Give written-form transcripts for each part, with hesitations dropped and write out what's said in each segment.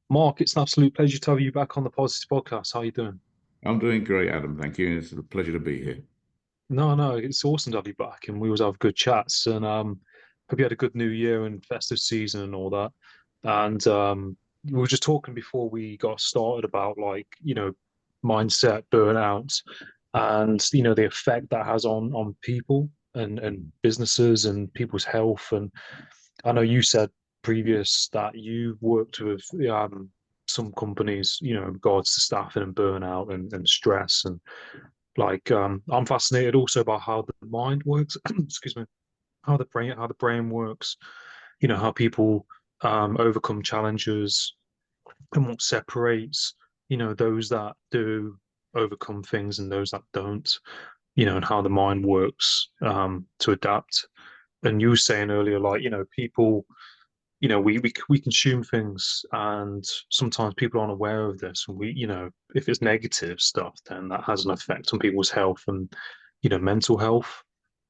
Mark, it's an absolute pleasure to have you back on the Positive Podcast. How are you doing? I'm doing great, Adam. Thank you. It's a pleasure to be here. No, it's awesome to have you back, and we always have good chats. And hope you had a good New Year and festive season and all that. And we were just talking before we got started about mindset, burnout, and the effect that has on people and businesses and people's health. And I know you said previous that you worked with some companies, in regards to staffing and burnout and stress. And I'm fascinated also about how the mind works, excuse me, how the brain works, how people overcome challenges and what separates, those that do overcome things and those that don't, and how the mind works to adapt. And you were saying earlier, people, we consume things, and sometimes people aren't aware of this. And if it's negative stuff, then that has an effect on people's health and mental health.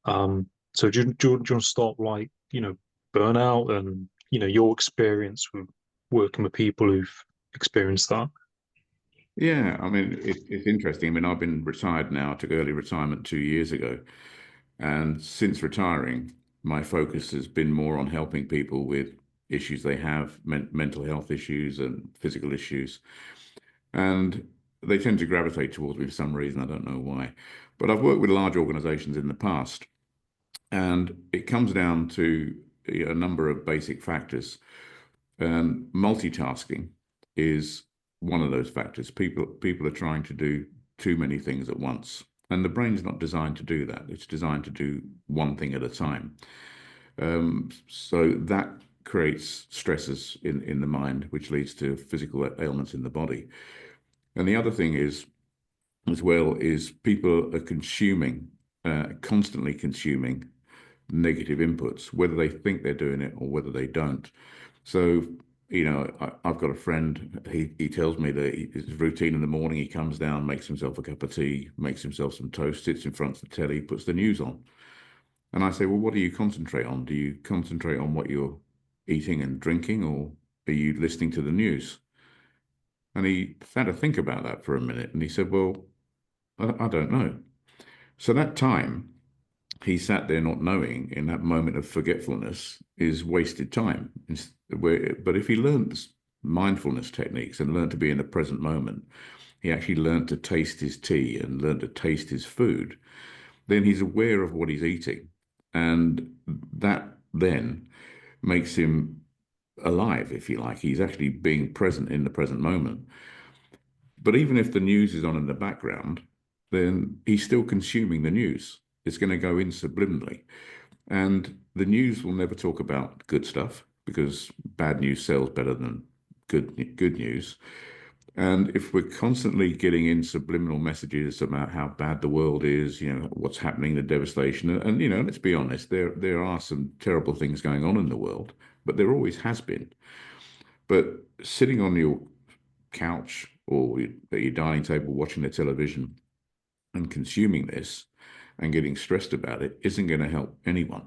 So do you want to start burnout and your experience with working with people who've experienced that? Yeah, I mean, it's interesting. I mean, I've been retired now. I took early retirement 2 years ago. And since retiring, my focus has been more on helping people with issues they have, mental health issues and physical issues. And they tend to gravitate towards me for some reason. I don't know why. But I've worked with large organizations in the past, and it comes down to a number of basic factors. And multitasking is one of those factors. People are trying to do too many things at once, and the brain's not designed to do that. It's designed to do one thing at a time. So that creates stresses in the mind, which leads to physical ailments in the body. And the other thing is, as well, is people are constantly consuming negative inputs, whether they think they're doing it or whether they don't. So, I've got a friend, he tells me that his routine in the morning, he comes down, makes himself a cup of tea, makes himself some toast, sits in front of the telly, puts the news on. And I say, well, what do you concentrate on? Do you concentrate on what you're eating and drinking, or are you listening to the news? And he had to think about that for a minute. And he said, well, I don't know. So that time he sat there not knowing, in that moment of forgetfulness, is wasted time. But if he learned mindfulness techniques and learned to be in the present moment, he actually learned to taste his tea and learned to taste his food, then he's aware of what he's eating. And that then makes him alive, if you like. He's actually being present in the present moment. But even if the news is on in the background, then he's still consuming the news. It's going to go in subliminally. And the news will never talk about good stuff, because bad news sells better than good news. And if we're constantly getting in subliminal messages about how bad the world is, what's happening, the devastation, and let's be honest, there are some terrible things going on in the world, but there always has been. But sitting on your couch or at your dining table watching the television and consuming this and getting stressed about it isn't going to help anyone.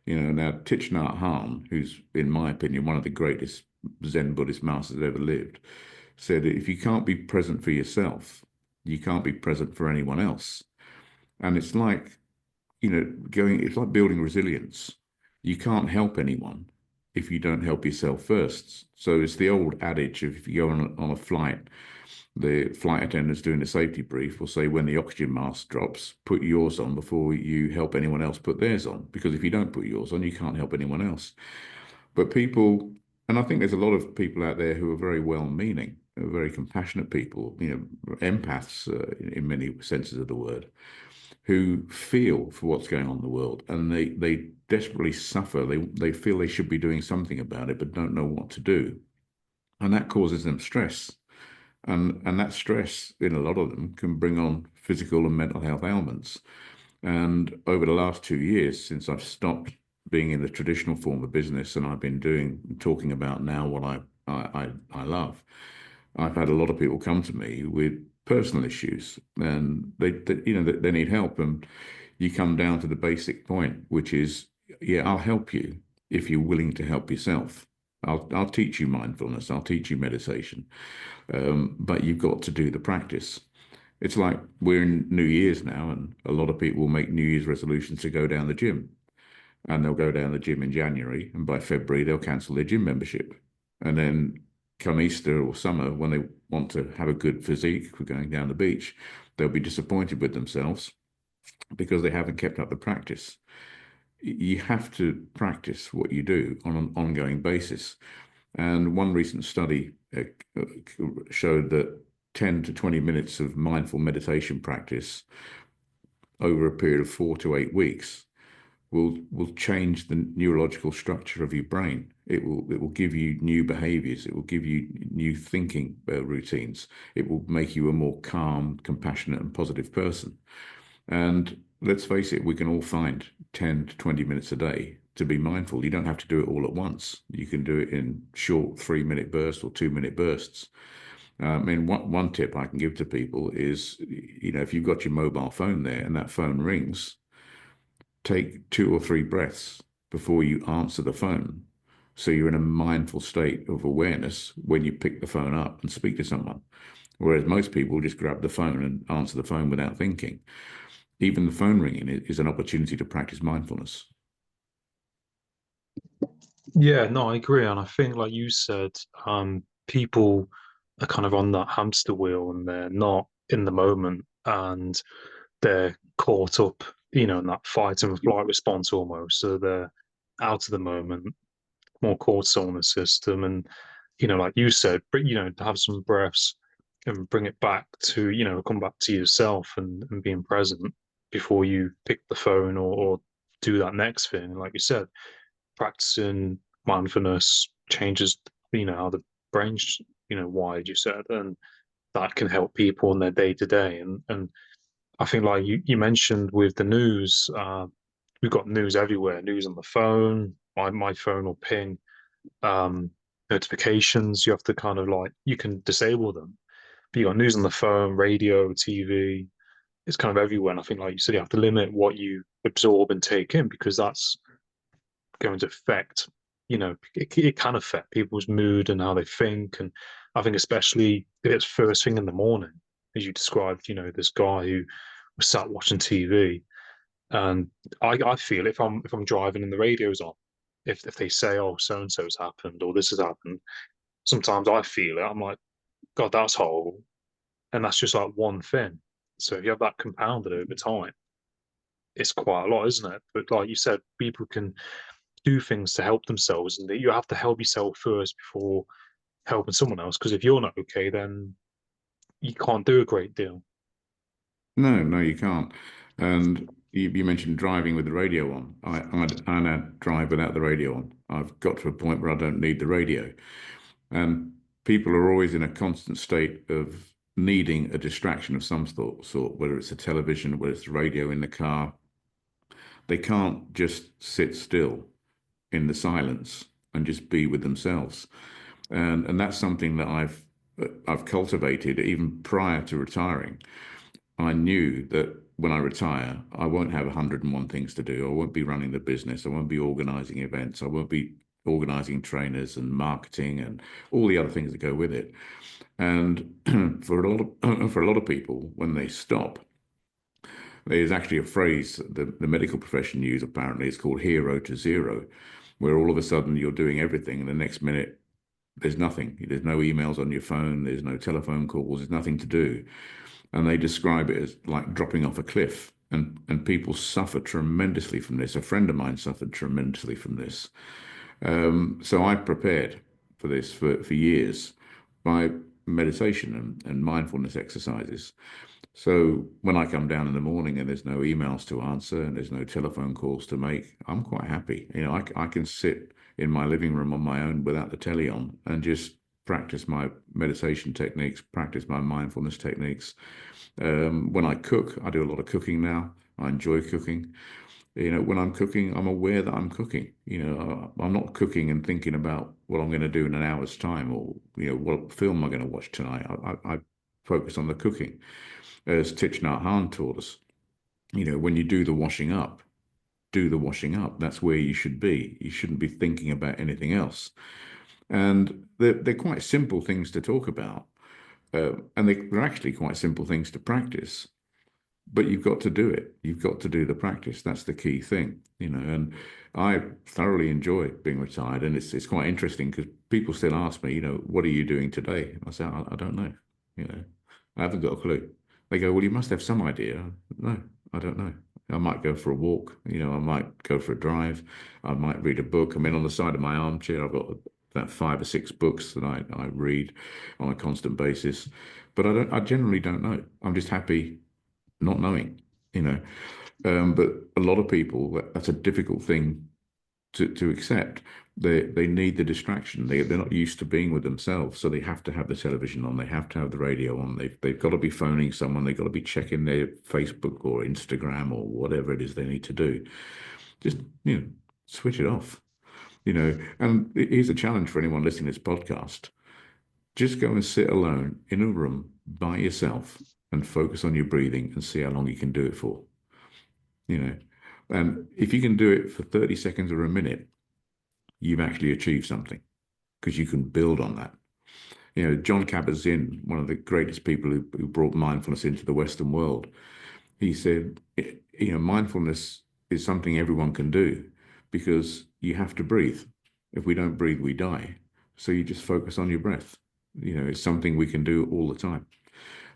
Now Thich Nhat Hanh, who's in my opinion one of the greatest Zen Buddhist masters that ever lived, said if you can't be present for yourself, you can't be present for anyone else. And it's like, it's like building resilience. You can't help anyone if you don't help yourself first. So it's the old adage of, if you go on a flight, the flight attendants doing the safety brief will say, when the oxygen mask drops, put yours on before you help anyone else put theirs on. Because if you don't put yours on, you can't help anyone else. But people, and I think there's a lot of people out there who are very well-meaning, very compassionate people, empaths in many senses of the word, who feel for what's going on in the world, and they desperately suffer. They feel they should be doing something about it, but don't know what to do. And that causes them stress. And that stress, in a lot of them, can bring on physical and mental health ailments. And over the last 2 years, since I've stopped being in the traditional form of business, and I've been talking about now what I love, I've had a lot of people come to me with personal issues, and they need help. And you come down to the basic point, which is, yeah, I'll help you if you're willing to help yourself. I'll teach you mindfulness. I'll teach you meditation. But you've got to do the practice. It's like we're in New Year's now, and a lot of people will make New Year's resolutions to go down the gym. And they'll go down the gym in January, and by February, they'll cancel their gym membership. And then come Easter or summer, when they want to have a good physique for going down the beach, they'll be disappointed with themselves because they haven't kept up the practice. You have to practice what you do on an ongoing basis. And one recent study showed that 10 to 20 minutes of mindful meditation practice over a period of 4 to 8 weeks will change the neurological structure of your brain. It will give you new behaviors. It will give you new thinking routines. It will make you a more calm, compassionate, and positive person. And let's face it, we can all find 10 to 20 minutes a day to be mindful. You don't have to do it all at once. You can do it in short 3-minute bursts or 2-minute bursts. I mean, one tip I can give to people is, if you've got your mobile phone there and that phone rings, take 2 or 3 breaths before you answer the phone. So you're in a mindful state of awareness when you pick the phone up and speak to someone. Whereas most people just grab the phone and answer the phone without thinking. Even the phone ringing is an opportunity to practice mindfulness. Yeah, no, I agree. And I think, like you said, people are kind of on that hamster wheel and they're not in the moment and they're caught up, in that fight and flight response almost. So they're out of the moment, more cortisol in the system. And, like you said, to have some breaths and bring it back to, come back to yourself and being present before you pick the phone or do that next thing. And like you said, practicing mindfulness changes, how the brain's, wired, you said, and that can help people in their day to day. And I think, like you mentioned with the news, we've got news everywhere, news on the phone. My phone will ping notifications. You have to kind of you can disable them. But you got news on the phone, radio, TV. It's kind of everywhere. And I think, like you said, you have to limit what you absorb and take in because that's going to affect, it can affect people's mood and how they think. And I think especially if it's first thing in the morning, as you described, this guy who was sat watching TV. And I feel if I'm driving and the radio's on, if they say, oh, so and so's happened or this has happened, sometimes I feel it. I'm like, God, that's horrible. And that's just like one thing. So if you have that compounded over time, it's quite a lot, isn't it? But like you said, people can do things to help themselves, and that you have to help yourself first before helping someone else. Because if you're not okay, then you can't do a great deal. No, you can't. And you mentioned driving with the radio on. I now drive without the radio on. I've got to a point where I don't need the radio. And people are always in a constant state of needing a distraction of some sort, whether it's a television, whether it's the radio in the car. They can't just sit still in the silence and just be with themselves. And that's something that I've cultivated even prior to retiring. I knew that when I retire, I won't have 101 things to do. I won't be running the business. I won't be organizing events. I won't be organizing trainers and marketing and all the other things that go with it. And for a lot of people, when they stop, there's actually a phrase the medical profession use, apparently. It's called hero to zero, where all of a sudden you're doing everything and the next minute there's nothing. There's no emails on your phone. There's no telephone calls. There's nothing to do. And they describe it as like dropping off a cliff. And people suffer tremendously from this. A friend of mine suffered tremendously from this. So I prepared for this for years by meditation and mindfulness exercises. So when I come down in the morning and there's no emails to answer and there's no telephone calls to make, I'm quite happy. I can sit in my living room on my own without the telly on and just practice my meditation techniques, practice my mindfulness techniques. When I cook, I do a lot of cooking now. I enjoy cooking. When I'm cooking, I'm aware that I'm cooking. I'm not cooking and thinking about what I'm going to do in an hour's time or, what film I'm going to watch tonight. I focus on the cooking. As Thich Nhat Hanh taught us, when you do the washing up, do the washing up. That's where you should be. You shouldn't be thinking about anything else. And they're quite simple things to talk about. And they're actually quite simple things to practice. But you've got to do it. You've got to do the practice. That's the key thing, And I thoroughly enjoy being retired. And it's quite interesting because people still ask me, what are you doing today? And I say, I don't know. I haven't got a clue. They go, well, you must have some idea. No, I don't know. I might go for a walk. I might go for a drive. I might read a book. I mean, on the side of my armchair, I've got about 5 or 6 books that I read on a constant basis. But I generally don't know. I'm just happy not knowing, but a lot of people, that's a difficult thing to accept. They need the distraction. They're not used to being with themselves, so they have to have the television on. They have to have the radio on. They've got to be phoning someone. They've got to be checking their Facebook or Instagram or whatever it is they need to do. Just switch it off. And here's a challenge for anyone listening to this podcast. Just go and sit alone in a room by yourself and focus on your breathing and see how long you can do it for. And if you can do it for 30 seconds or a minute, you've actually achieved something because you can build on that. John Kabat-Zinn, one of the greatest people who brought mindfulness into the Western world, he said, mindfulness is something everyone can do because you have to breathe. If we don't breathe, we die. So you just focus on your breath. It's something we can do all the time.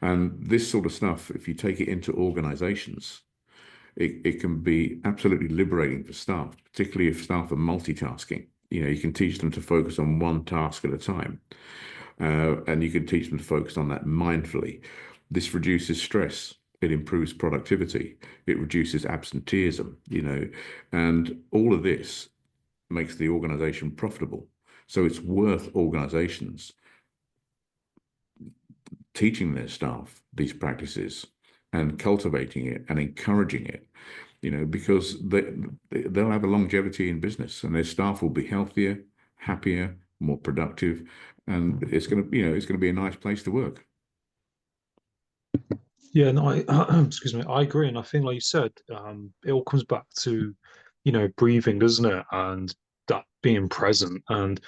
And this sort of stuff, if you take it into organizations, it can be absolutely liberating for staff, particularly if staff are multitasking. You can teach them to focus on one task at a time, and you can teach them to focus on that mindfully. This reduces stress. It improves productivity. It reduces absenteeism, and all of this makes the organization profitable. So it's worth organizations teaching their staff these practices and cultivating it and encouraging it, because they'll have a longevity in business and their staff will be healthier, happier, more productive, and it's going to be a nice place to work. Yeah, no, excuse me, I agree, and I think, like you said, it all comes back to, breathing, doesn't it, and that being present. And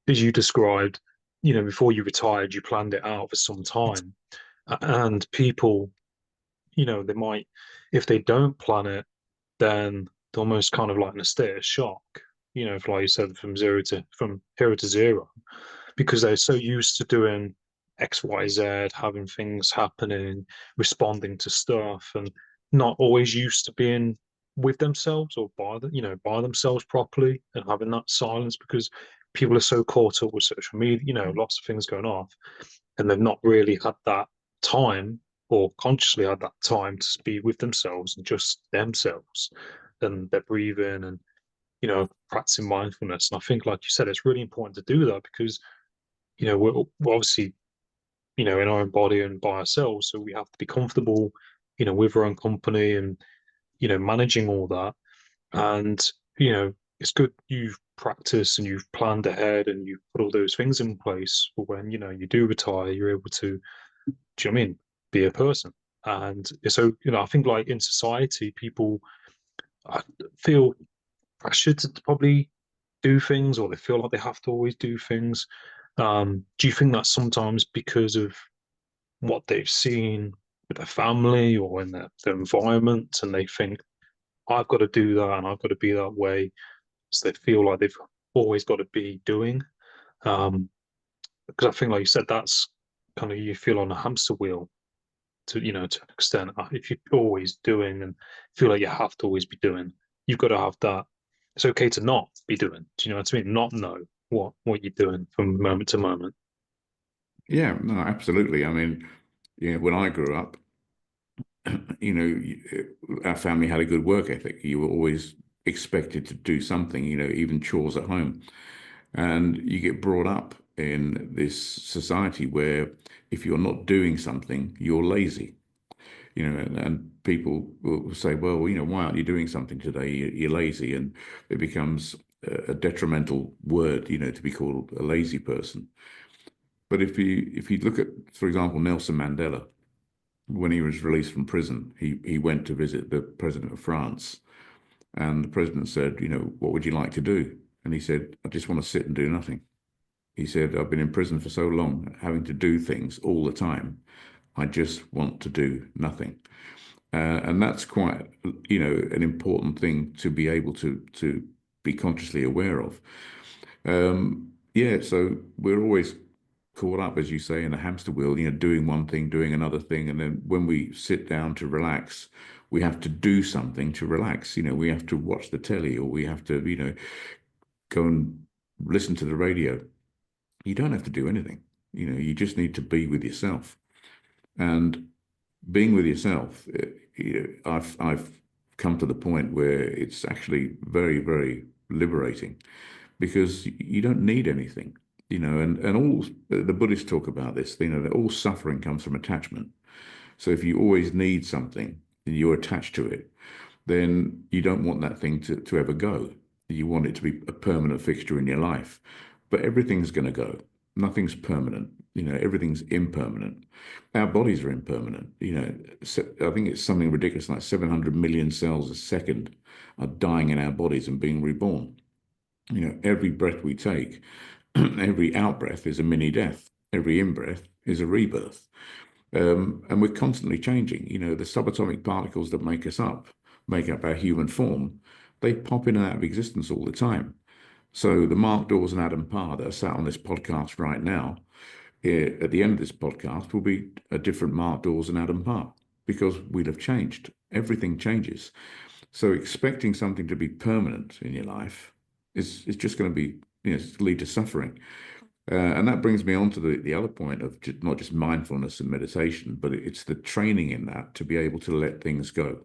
as you described, before you retired, you planned it out for some time, and people, they might, if they don't plan it, then they're almost kind of like in a state of shock, like you said, from hero to zero, because they're so used to doing X, Y, Z, having things happening, responding to stuff, and not always used to being with themselves or by themselves properly and having that silence because people are so caught up with social media, lots of things going off, and they've not really had that time or consciously had that time to be with themselves and just themselves and their breathing and practicing mindfulness. And I think, like you said, it's really important to do that because we're obviously in our own body and by ourselves, so we have to be comfortable with our own company and managing all that. And it's good you've practiced and you've planned ahead and you've put all those things in place for when you do retire, you're able to, do you know what I mean, be a person. And so I think, like, in society, people feel pressured to probably do things, or they feel like they have to always do things. Do you think that's sometimes because of what they've seen with their family or in their environment, and they think, I've got to do that and I've got to be that way, so they feel like they've always got to be doing? Because I think, like you said, that's kind of, you feel on a hamster wheel to to an extent. If you're always doing and feel like you have to always be doing, you've got to have that. It's okay to not be doing. Do you know what I mean? Not know what you're doing from moment to moment. Yeah, no, absolutely. I mean, when I grew up, our family had a good work ethic. You were always expected to do something, even chores at home. And you get brought up in this society where if you're not doing something, you're lazy. And people will say, well, why aren't you doing something today? You're lazy. And it becomes a detrimental word, to be called a lazy person. But if you look at, for example, Nelson Mandela, when he was released from prison, he went to visit the president of France. And the president said, what would you like to do? And he said, I just want to sit and do nothing. He said, I've been in prison for so long, having to do things all the time. I just want to do nothing. And that's quite, an important thing to be able to be consciously aware of. Yeah, so we're always caught up, as you say, in a hamster wheel, doing one thing, doing another thing. And then when we sit down to relax, we have to do something to relax. We have to watch the telly, or we have to, go and listen to the radio. You don't have to do anything. You just need to be with yourself. And being with yourself, I've come to the point where it's actually very, very liberating, because you don't need anything, and all the Buddhists talk about this, that all suffering comes from attachment. So if you always need something and you're attached to it, then you don't want that thing to ever go. You want it to be a permanent fixture in your life. But everything's going to go. Nothing's permanent. Everything's impermanent. Our bodies are impermanent. I think it's something ridiculous, like 700 million cells a second are dying in our bodies and being reborn. Every breath we take, every out breath is a mini death. Every in breath is a rebirth. And we're constantly changing. The subatomic particles that make up our human form, they pop in and out of existence all the time. So the Mark Dawes and Adam Parr that are sat on this podcast right now, at the end of this podcast, will be a different Mark Dawes and Adam Parr, because we'll have changed. Everything changes. So expecting something to be permanent in your life is just going to be, lead to suffering. And that brings me on to the other point of not just mindfulness and meditation, but it's the training in that to be able to let things go.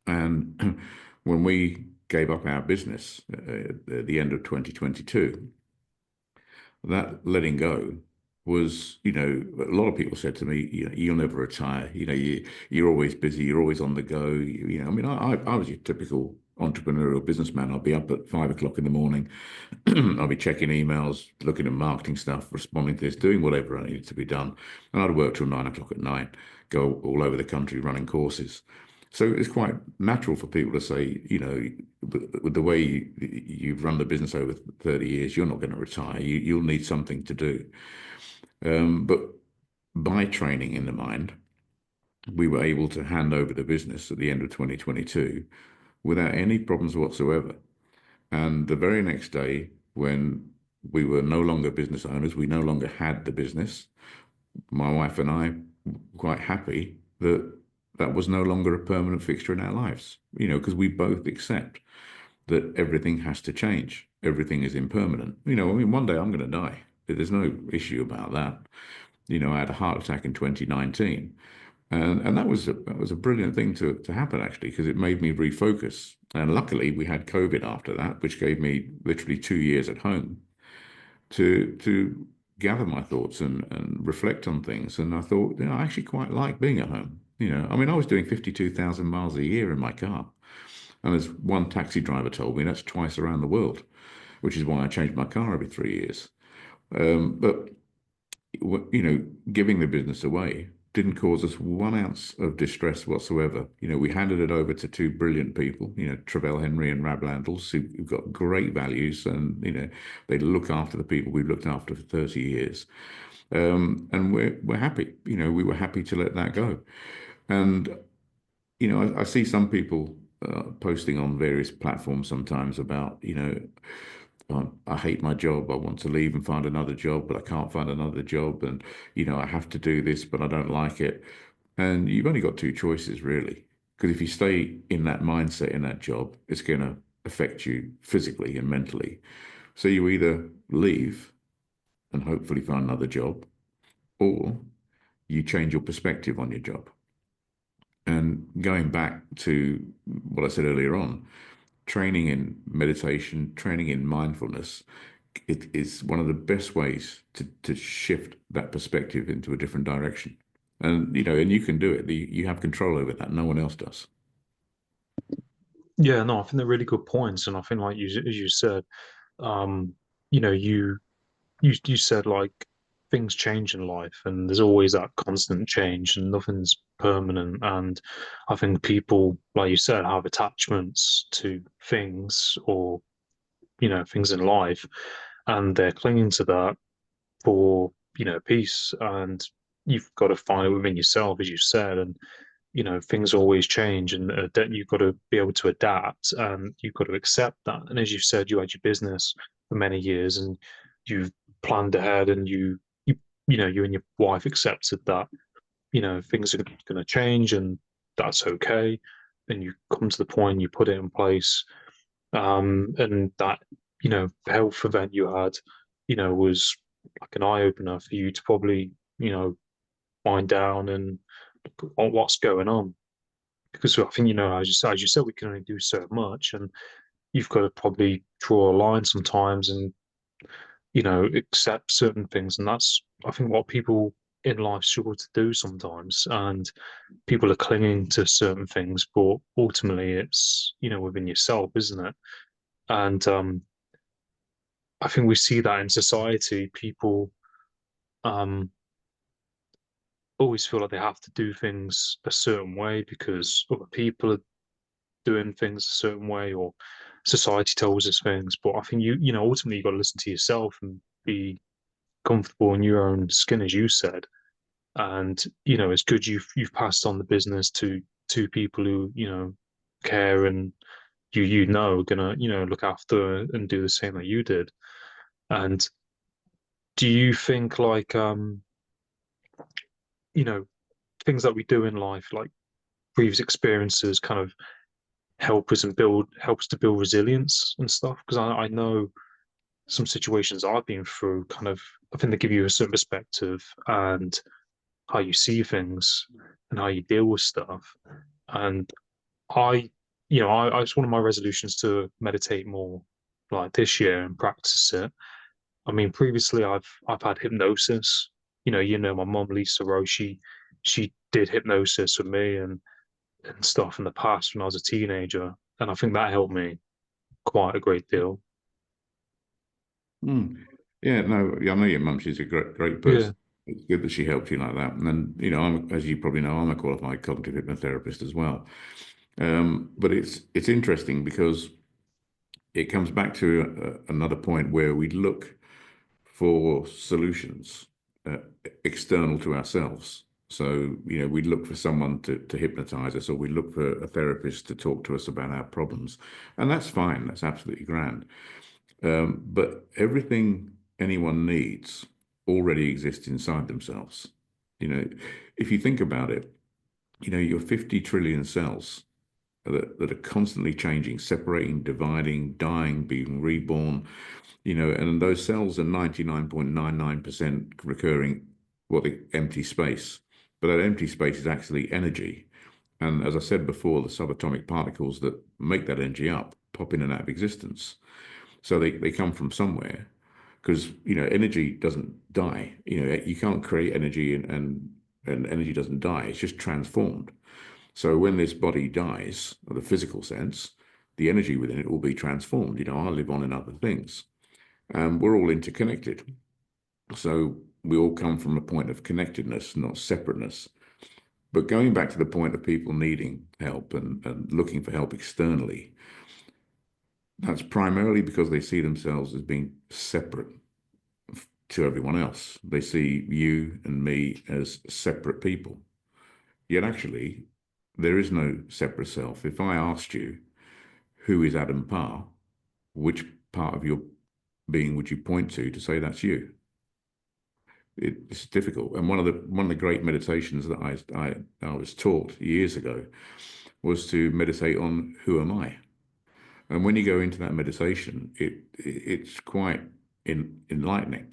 And when we gave up our business at the end of 2022, that letting go was, a lot of people said to me, you'll never retire. You're always busy. You're always on the go. I was your typical entrepreneurial businessman. I'll be up at 5 o'clock in the morning. I'll be checking emails, looking at marketing stuff, responding to this, doing whatever I needed to be done. And I'd work till 9 o'clock at night, go all over the country running courses. So it's quite natural for people to say, with the way you've run the business over 30 years, you're not going to retire. You'll need something to do. But by training in the mind, we were able to hand over the business at the end of 2022 without any problems whatsoever. And the very next day, when we were no longer business owners, we no longer had the business, my wife and I were quite happy that that was no longer a permanent fixture in our lives, because we both accept that everything has to change. Everything is impermanent. One day I'm going to die. There's no issue about that. I had a heart attack in 2019. And that was a brilliant thing to happen, actually, because it made me refocus. And luckily, we had COVID after that, which gave me literally 2 years at home to gather my thoughts and reflect on things. And I thought, I actually quite like being at home. I was doing 52,000 miles a year in my car. And as one taxi driver told me, that's twice around the world, which is why I changed my car every 3 years. But giving the business away didn't cause us 1 ounce of distress whatsoever. We handed it over to 2 brilliant people, Travell Henry and Rab Landals, who've got great values, and they look after the people we've looked after for 30 years. And we're happy. We were happy to let that go. And I see some people posting on various platforms sometimes about I hate my job. I want to leave and find another job, but I can't find another job. And, I have to do this, but I don't like it. And you've only got 2 choices, really. Because if you stay in that mindset, in that job, it's going to affect you physically and mentally. So you either leave and hopefully find another job, or you change your perspective on your job. And going back to what I said earlier on, training in meditation, training in mindfulness, it is one of the best ways to shift that perspective into a different direction. And, and you can do it. You have control over that. No one else does. Yeah, no, I think they're really good points, and I think, like as you said, you know, you said like things change in life, and there's always that constant change, and nothing's permanent. And I think people, like you said, have attachments to things, or things in life, and they're clinging to that for, peace. And you've got to find it within yourself, as you said. And, things always change, and you've got to be able to adapt, and you've got to accept that. And as you said, you had your business for many years, and you've planned ahead, and you and your wife accepted that, things are going to change, and that's okay. And you come to the point, you put it in place, and that, health event you had, was like an eye opener for you to probably, wind down and look at what's going on. Because I think, as you said, we can only do so much, and you've got to probably draw a line sometimes, and accept certain things. And that's, I think, what people in life struggle to do sometimes. And people are clinging to certain things, but ultimately it's, within yourself, isn't it? And I think we see that in society. People um, always feel like they have to do things a certain way because other people are doing things a certain way, or society tells us things. But I think ultimately you got to listen to yourself and be comfortable in your own skin, as you said. And it's good you've passed on the business to people who care, and gonna look after and do the same that you did. And do you think, like, you know things that we do in life, like previous experiences, kind of helps to build resilience and stuff? Because I know some situations I've been through, kind of, I think they give you a certain perspective and how you see things and how you deal with stuff. And I, it's one of my resolutions to meditate more, like this year, and practice it. I mean, previously I've had hypnosis. My mom Lisa Rose, she did hypnosis with me and stuff in the past when I was a teenager, and I think that helped me quite a great deal. Mm. Yeah, no, yeah, I know your mum. She's a great Yeah, person. It's good that she helped you like that. And then, as you probably know, I'm a qualified cognitive hypnotherapist as well. But it's interesting because it comes back to another point where we look for solutions uh, external to ourselves. So, we look for someone to hypnotize us, or we look for a therapist to talk to us about our problems. And that's fine. That's absolutely grand. But everything anyone needs already exists inside themselves. You know, if you think about it, your 50 trillion cells that are constantly changing, separating, dividing, dying, being reborn, and those cells are 99.99% recurring, the empty space. But that empty space is actually energy. And as I said before, the subatomic particles that make that energy up pop in and out of existence. So they come from somewhere, because energy doesn't die. You can't create energy, and energy doesn't die. It's just transformed. So when this body dies, in the physical sense, the energy within it will be transformed. I live on in other things. We're all interconnected. So we all come from a point of connectedness, not separateness. But going back to the point of people needing help and looking for help externally, that's primarily because they see themselves as being separate to everyone else. They see you and me as separate people. Yet actually, there is no separate self. If I asked you, who is Adam Parr, which part of your being would you point to say that's you? It's difficult. And one of the great meditations that I was taught years ago was to meditate on who am I. And when you go into that meditation, it's quite enlightening.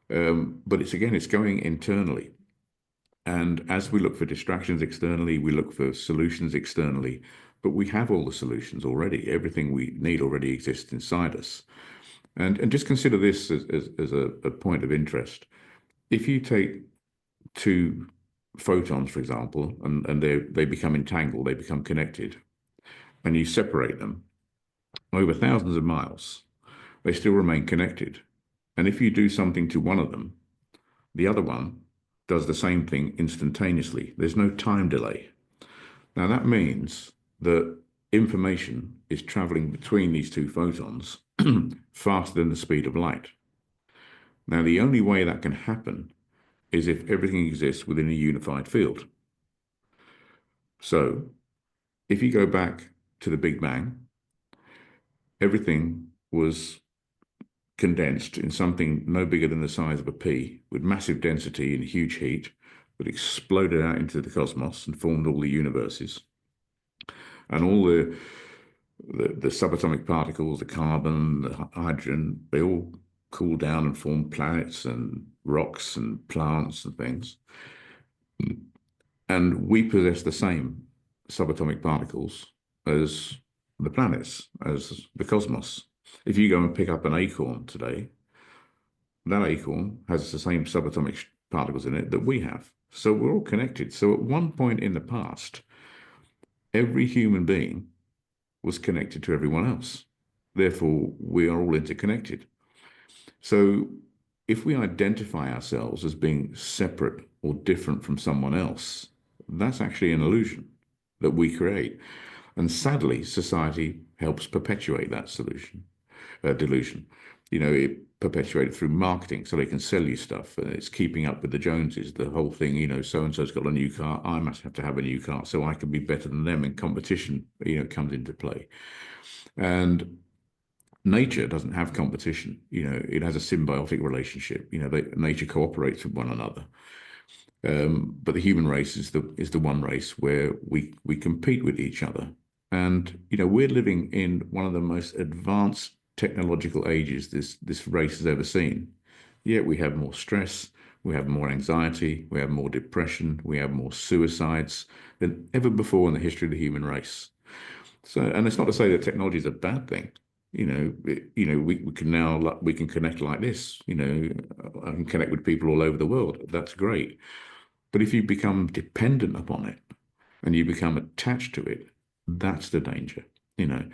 But it's going internally. And as we look for distractions externally, we look for solutions externally, but we have all the solutions already. Everything we need already exists inside us. And just consider this as a point of interest. If you take two photons, for example, and they become entangled, they become connected, and you separate them over thousands of miles, they still remain connected. And if you do something to one of them, the other one does the same thing instantaneously. There's no time delay. Now, that means that information is traveling between these two photons faster than the speed of light. Now, the only way that can happen is if everything exists within a unified field. So if you go back to the Big Bang, everything was condensed in something no bigger than the size of a pea, with massive density and huge heat, that exploded out into the cosmos and formed all the universes. And all the subatomic particles, the carbon, the hydrogen, they all cooled down and formed planets and rocks and plants and things. And we possess the same subatomic particles as the planets, as the cosmos. If you go and pick up an acorn today, that acorn has the same subatomic particles in it that we have. So we're all connected. So at one point in the past, every human being was connected to everyone else. Therefore, we are all interconnected. So if we identify ourselves as being separate or different from someone else, that's actually an illusion that we create. And sadly, society helps perpetuate that delusion. You know, it perpetuated through marketing, so they can sell you stuff, and it's keeping up with the Joneses. The whole thing, you know, so-and-so's got a new car, I must have to have a new car so I can be better than them, and competition, you know, comes into play. And nature doesn't have competition. You know, it has a symbiotic relationship. You know, nature cooperates with one another. But the human race is the one race where we compete with each other. And, you know, we're living in one of the most advanced technological ages this race has ever seen. Yet we have more stress, we have more anxiety, we have more depression, we have more suicides than ever before in the history of the human race. So, and it's not to say that technology is a bad thing. You know, we can connect like this. You know, I can connect with people all over the world. That's great. But if you become dependent upon it and you become attached to it, that's the danger, you know.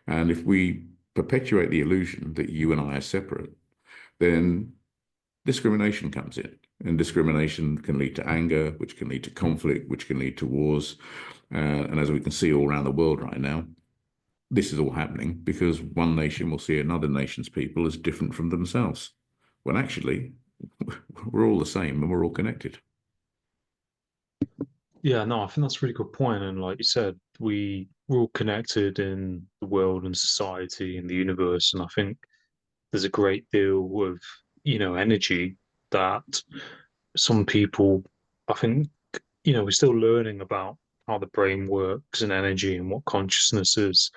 And if we perpetuate the illusion that you and I are separate, then discrimination comes in. And discrimination can lead to anger, which can lead to conflict, which can lead to wars. And as we can see all around the world right now, this is all happening because one nation will see another nation's people as different from themselves, when actually we're all the same and we're all connected. Yeah, no, I think that's a really good point. And like you said, we're all connected in the world and society and the universe. And I think there's a great deal of, energy that some people, I think, we're still learning about how the brain works and energy and what consciousness is.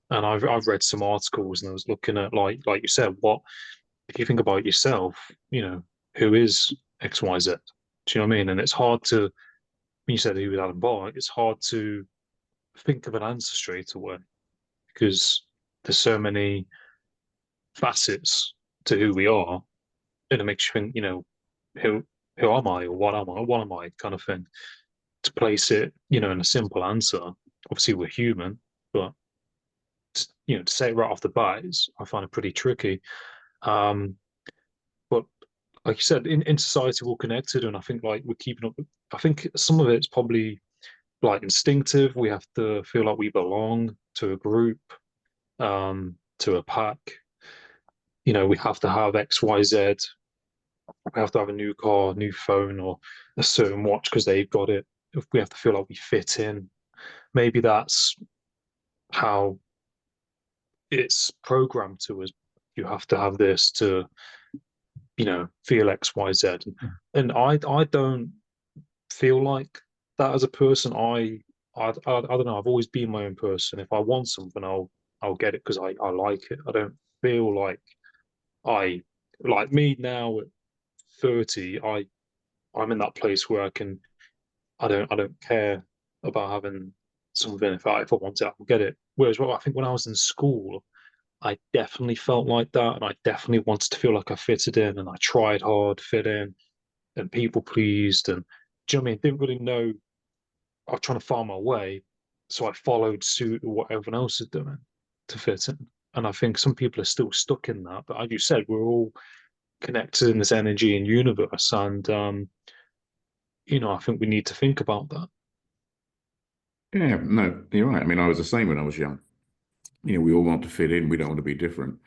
And I've read some articles and I was looking at like you said, what if you think about yourself, who is XYZ? Do you know what I mean? And it's hard to when you said he was Adam Parr, it's hard to think of an answer straight away because there's so many facets to who we are, and it makes you think, who who am I or what am I kind of thing. To place it, in a simple answer, obviously we're human, but to say it right off the bat is I find it pretty tricky. Um, but like you said, in society we're connected, and I think like we're keeping up. I think some of it's probably like instinctive. We have to feel like we belong to a group, to a pack. We have to have X, Y, Z. We have to have a new car, new phone, or a certain watch because they've got it. If we have to feel like we fit in, maybe that's how it's programmed to us. You have to have this to, feel X, Y, Z. And I don't feel like that as a person. I don't know. I've always been my own person. If I want something, I'll get it because I like it. I don't feel like I like me now at 30. I'm in that place where I don't care about having something. If I want it, I'll get it. Whereas, well, I think when I was in school, I definitely felt like that, and I definitely wanted to feel like I fitted in, and I tried hard to fit in, and people pleased, and do you know what I mean? Didn't really know. I was trying to find my way, so I followed suit of what everyone else is doing to fit in. And I think some people are still stuck in that. But as you said, we're all connected in this energy and universe, and I think we need to think about that. Yeah, no, you're right. I mean, I was the same when I was young. We all want to fit in. We don't want to be different.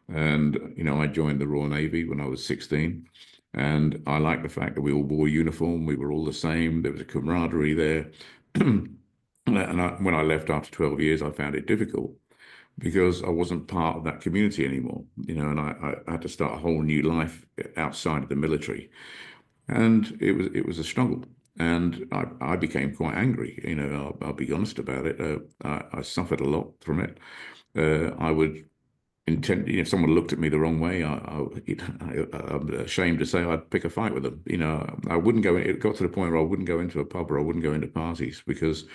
And, I joined the Royal Navy when I was 16. And I liked the fact that we all wore uniform. We were all the same. There was a camaraderie there. When I left after 12 years, I found it difficult because I wasn't part of that community anymore, and I had to start a whole new life outside of the military. And it was a struggle. And I became quite angry. I'll be honest about it. I suffered a lot from it. I would intend, if someone looked at me the wrong way, I'm ashamed to say I'd pick a fight with them. I wouldn't go. It got to the point where I wouldn't go into a pub or I wouldn't go into parties because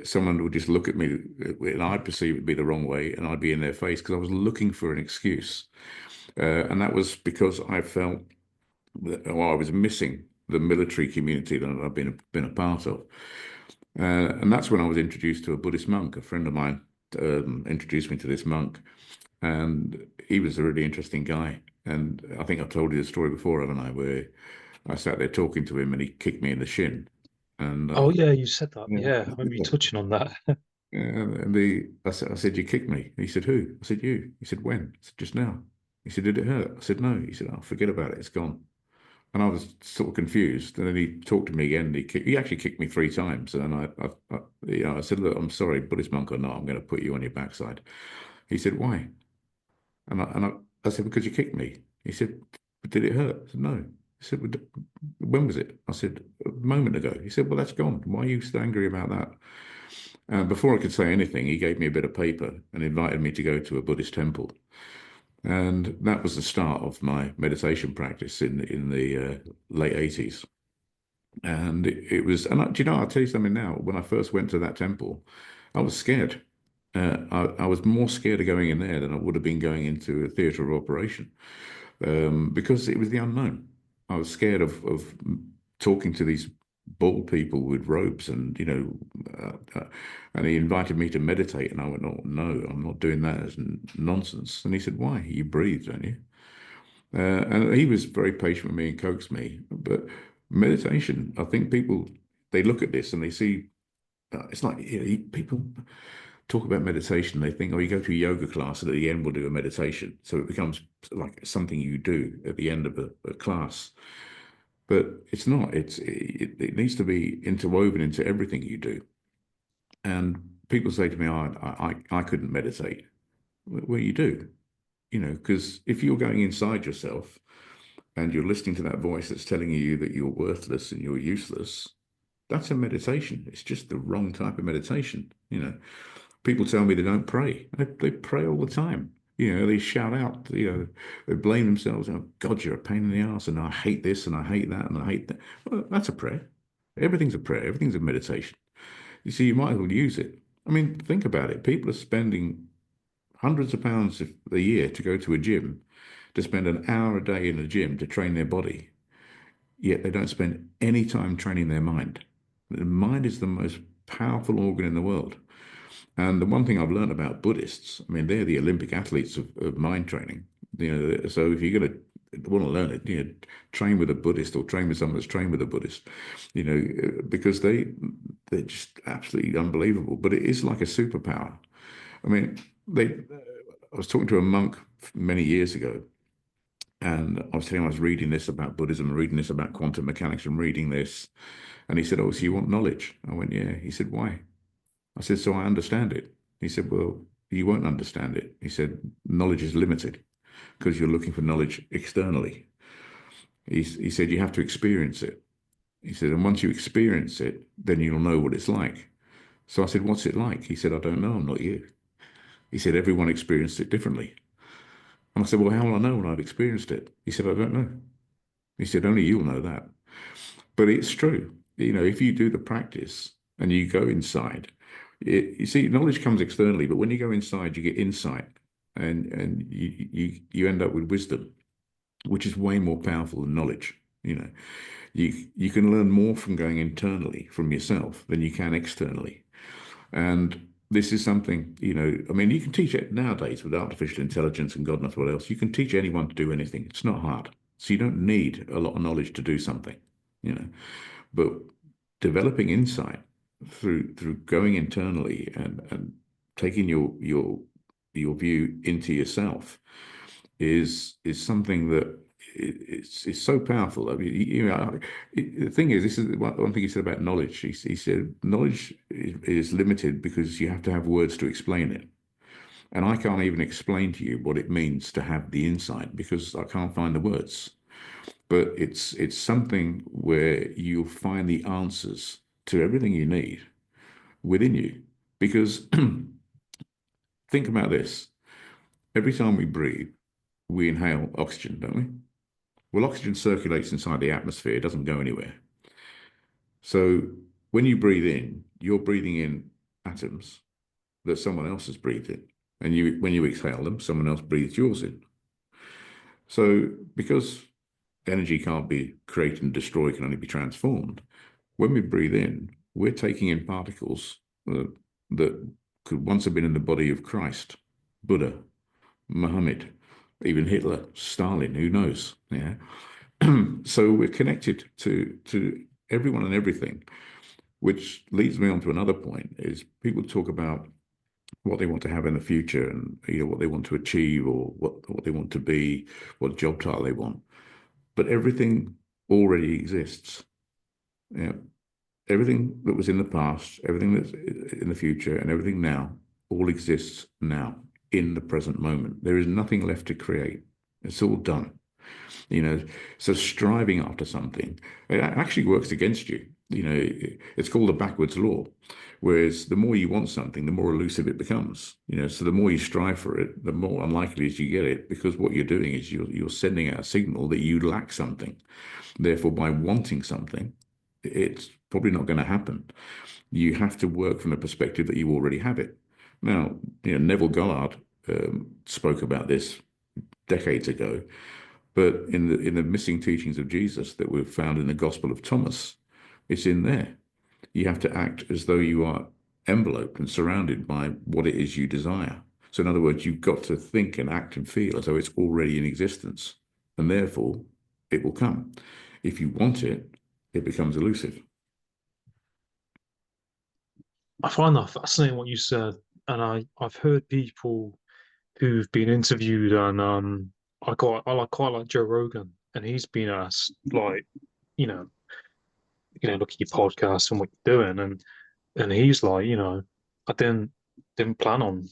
someone would just look at me and I'd perceive it to be the wrong way, and I'd be in their face because I was looking for an excuse. And that was because I felt that, I was missing the military community that I've been a part of. And that's when I was introduced to a Buddhist monk. A friend of mine introduced me to this monk, and he was a really interesting guy. And I think I've told you the story before, haven't I? Where I sat there talking to him, and he kicked me in the shin. And Oh yeah, you said that. yeah, Yeah, I remember you touching on that. I said, you kicked me. He said, who? I said, you. He said, when? I said, just now. He said, did it hurt? I said, no. He said, oh, forget about it. It's gone. And I was sort of confused. And then he talked to me again. And he actually kicked me 3 times. And I said, look, I'm sorry, Buddhist monk or not, I'm going to put you on your backside. He said, why? I said, because you kicked me. He said, but did it hurt? I said, no. He said, well, when was it? I said, a moment ago. He said, well, that's gone. Why are you so angry about that? Before I could say anything, he gave me a bit of paper and invited me to go to a Buddhist temple. And that was the start of my meditation practice in the late 80s. And it was, and do you know, I'll tell you something now. When I first went to that temple, I was scared. I was more scared of going in there than I would have been going into a theatre of operation, because it was the unknown. I was scared of talking to these bald people with robes, and and he invited me to meditate, and I went, "Oh no, I'm not doing that. It's nonsense." And he said, "Why? You breathe, don't you?" And he was very patient with me and coaxed me. But meditation, I think people, they look at this and they see, it's like, people talk about meditation, they think, oh, you go to a yoga class and at the end we'll do a meditation. So it becomes like something you do at the end of a class. But it's not. It needs to be interwoven into everything you do. And people say to me, oh, I couldn't meditate. Well, you do, because if you're going inside yourself and you're listening to that voice that's telling you that you're worthless and you're useless, that's a meditation. It's just the wrong type of meditation. People tell me they don't pray. They pray all the time. They shout out, they blame themselves. Oh, God, you're a pain in the ass, and I hate this, and I hate that, and I hate that. Well, that's a prayer. Everything's a prayer. Everything's a meditation. You see, you might as well use it. I mean, think about it. People are spending hundreds of pounds a year to go to a gym, to spend an hour a day in a gym to train their body, yet they don't spend any time training their mind. The mind is the most powerful organ in the world. And the one thing I've learned about Buddhists, I mean, they're the Olympic athletes of mind training. So if you're going to want to learn it, train with a Buddhist or train with someone that's trained with a Buddhist, because they're just absolutely unbelievable. But it is like a superpower. I mean, I was talking to a monk many years ago, and I was telling him I was reading this about Buddhism, reading this about quantum mechanics, and reading this. And he said, "Oh, so you want knowledge?" I went, "Yeah." He said, "Why?" I said, "So I understand it." He said, "Well, you won't understand it." He said, "Knowledge is limited because you're looking for knowledge externally." He said, "You have to experience it." He said, "And once you experience it, then you'll know what it's like." So I said, "What's it like?" He said, "I don't know. I'm not you." He said, "Everyone experienced it differently." And I said, "Well, how will I know when I've experienced it?" He said, "I don't know." He said, "Only you'll know that." But it's true. If you do the practice and you go inside, you see, knowledge comes externally, but when you go inside, you get insight, and you end up with wisdom, which is way more powerful than knowledge. You can learn more from going internally from yourself than you can externally. And this is something, I mean, you can teach it nowadays with artificial intelligence and God knows what else. You can teach anyone to do anything. It's not hard. So you don't need a lot of knowledge to do something, you know. But developing insight through going internally and taking your view into yourself is something that it's so powerful. I mean, the thing is, this is one thing he said about knowledge. He said knowledge is limited because you have to have words to explain it. And I can't even explain to you what it means to have the insight because I can't find the words. But it's something where you'll find the answers to everything you need within you. Because think about this. Every time we breathe, we inhale oxygen, don't we? Well, oxygen circulates inside the atmosphere, it doesn't go anywhere. So when you breathe in, you're breathing in atoms that someone else has breathed in. And when you exhale them, someone else breathes yours in. So because energy can't be created and destroyed, can only be transformed, when we breathe in, we're taking in particles that could once have been in the body of Christ, Buddha, Muhammad, even Hitler, Stalin, who knows? Yeah. So we're connected to everyone and everything, which leads me on to another point, is people talk about what they want to have in the future and what they want to achieve or what they want to be, what job title they want. But everything already exists. Yeah. Everything that was in the past, everything that's in the future, and everything now all exists now in the present moment. There is nothing left to create. It's all done. So striving after something, it actually works against you. It's called a backwards law. Whereas the more you want something, the more elusive it becomes. So the more you strive for it, the more unlikely is you get it, because what you're doing is you're sending out a signal that you lack something. Therefore, by wanting something, it's probably not going to happen. You have to work from the perspective that you already have it. Now, Neville Goddard spoke about this decades ago, but in the missing teachings of Jesus that we've found in the Gospel of Thomas, it's in there. You have to act as though you are enveloped and surrounded by what it is you desire. So in other words, you've got to think and act and feel as though it's already in existence, and therefore it will come. If you want it, it becomes elusive. I find that fascinating what you said, and I've heard people who've been interviewed, and quite like Joe Rogan, and he's been asked like, you know, look at your podcast and what you're doing, and he's like, I didn't plan on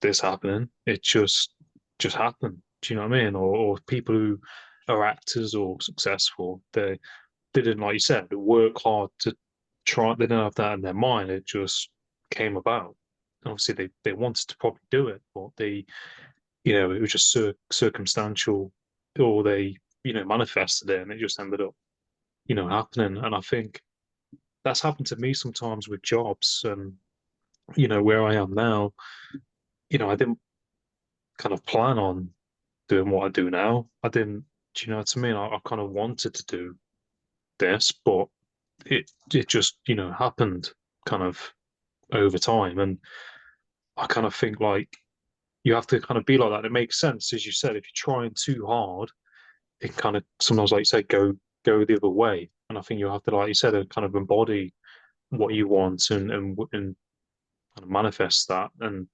this happening. It just happened. Do you know what I mean? Or people who are actors or successful, they didn't, like you said, work hard to try. They didn't have that in their mind. It just came about. And obviously, they wanted to probably do it, but it was just circumstantial, or they manifested it, and it just ended up happening. And I think that's happened to me sometimes with jobs, and where I am now. I didn't kind of plan on doing what I do now. I didn't, do you know what I mean? I kind of wanted to do this, but it just happened kind of over time, and I kind of think like you have to kind of be like that. It makes sense, as you said. If you're trying too hard, it kind of sometimes, like you say, go the other way. And I think you have to, like you said, kind of embody what you want and kind of manifest that. And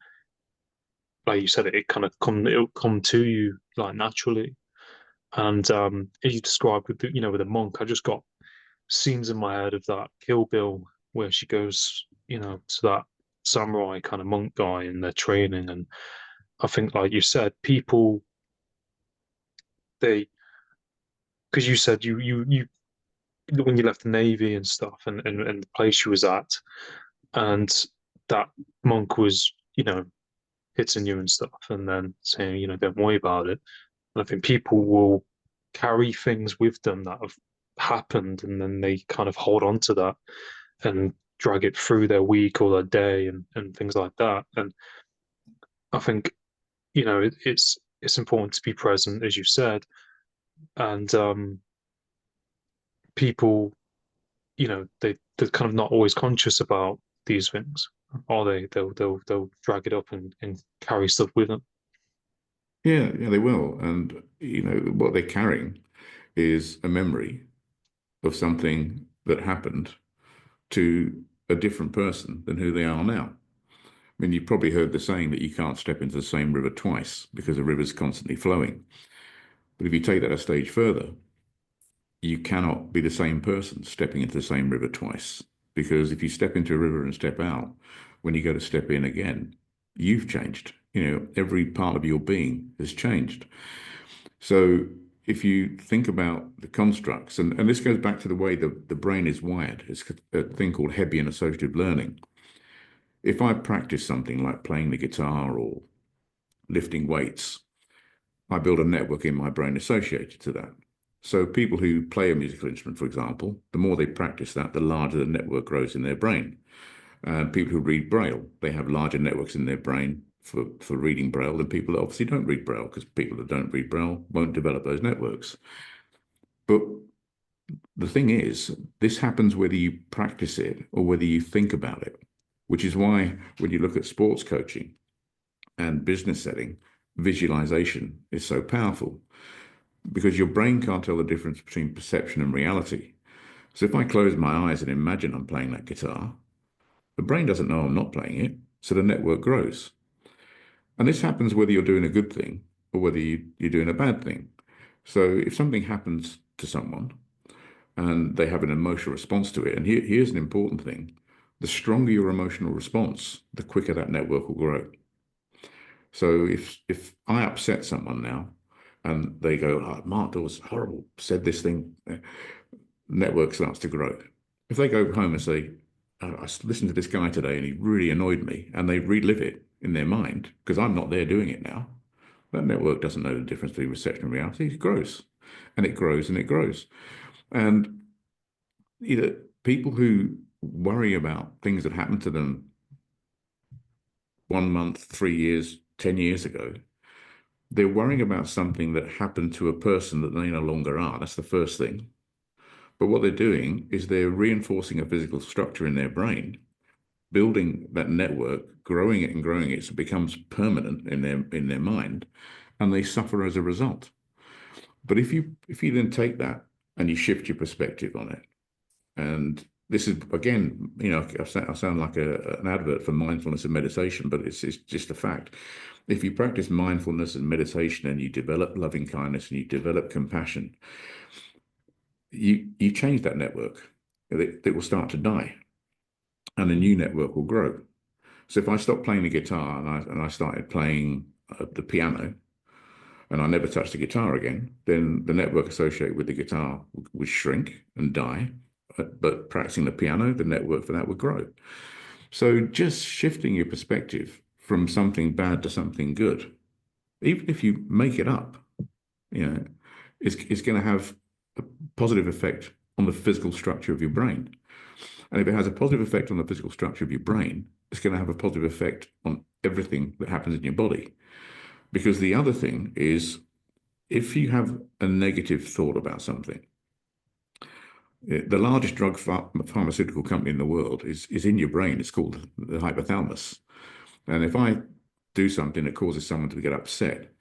like you said, it'll come to you like naturally. And as you described with with the monk, I just got scenes in my head of that Kill Bill where she goes, to that samurai kind of monk guy in their training. And I think, like you said, people they because you said you when you left the navy and stuff, and the place you was at, and that monk was hitting you and stuff, and then saying don't worry about it. And I think people will carry things with them that have happened, and then they kind of hold on to that and drag it through their week or their day, and things like that. And I think it's important to be present, as you said, and people they're kind of not always conscious about these things, are they? They'll drag it up and carry stuff with them. Yeah, they will. And what they're carrying is a memory of something that happened to a different person than who they are now. I mean, you've probably heard the saying that you can't step into the same river twice because the river's constantly flowing. But if you take that a stage further, you cannot be the same person stepping into the same river twice. Because if you step into a river and step out, when you go to step in again, you've changed. Every part of your being has changed. So if you think about the constructs, and this goes back to the way the brain is wired, it's a thing called Hebbian associative learning. If I practice something like playing the guitar or lifting weights, I build a network in my brain associated to that. So people who play a musical instrument, for example, the more they practice that, the larger the network grows in their brain. People who read Braille, they have larger networks in their brain for reading Braille than people that obviously don't read Braille, because people that don't read Braille won't develop those networks. But the thing is, this happens whether you practice it or whether you think about it, which is why when you look at sports coaching and business setting, visualization is so powerful, because your brain can't tell the difference between perception and reality. So if I close my eyes and imagine I'm playing that guitar, the brain doesn't know I'm not playing it, so the network grows. And this happens whether you're doing a good thing or whether you're doing a bad thing. So if something happens to someone and they have an emotional response to it, and here's an important thing, the stronger your emotional response, the quicker that network will grow. So if I upset someone now and they go, oh, Mark, that was horrible, said this thing, network starts to grow. If they go home and say, I listened to this guy today and he really annoyed me, and they relive it in their mind, because I'm not there doing it now, that network doesn't know the difference between perception and reality. It grows and it grows and it grows. And people who worry about things that happened to them 1 month, 3 years, 10 years ago, they're worrying about something that happened to a person that they no longer are. That's the first thing. But what they're doing is they're reinforcing a physical structure in their brain, building that network, growing it and growing it, so it becomes permanent in their mind, and they suffer as a result. But if you then take that and you shift your perspective on it, and this is again, I sound like an advert for mindfulness and meditation, but it's just a fact. If you practice mindfulness and meditation and you develop loving kindness and you develop compassion, you change that network. It will start to die, and a new network will grow. So if I stopped playing the guitar and I started playing the piano, and I never touched the guitar again, then the network associated with the guitar would shrink and die. But practicing the piano, the network for that would grow. So just shifting your perspective from something bad to something good, even if you make it up, it's going to have a positive effect on the physical structure of your brain. And if it has a positive effect on the physical structure of your brain, it's going to have a positive effect on everything that happens in your body. Because the other thing is, if you have a negative thought about something, the largest drug pharmaceutical company in the world is in your brain. It's called the hypothalamus. And if I do something that causes someone to get upset,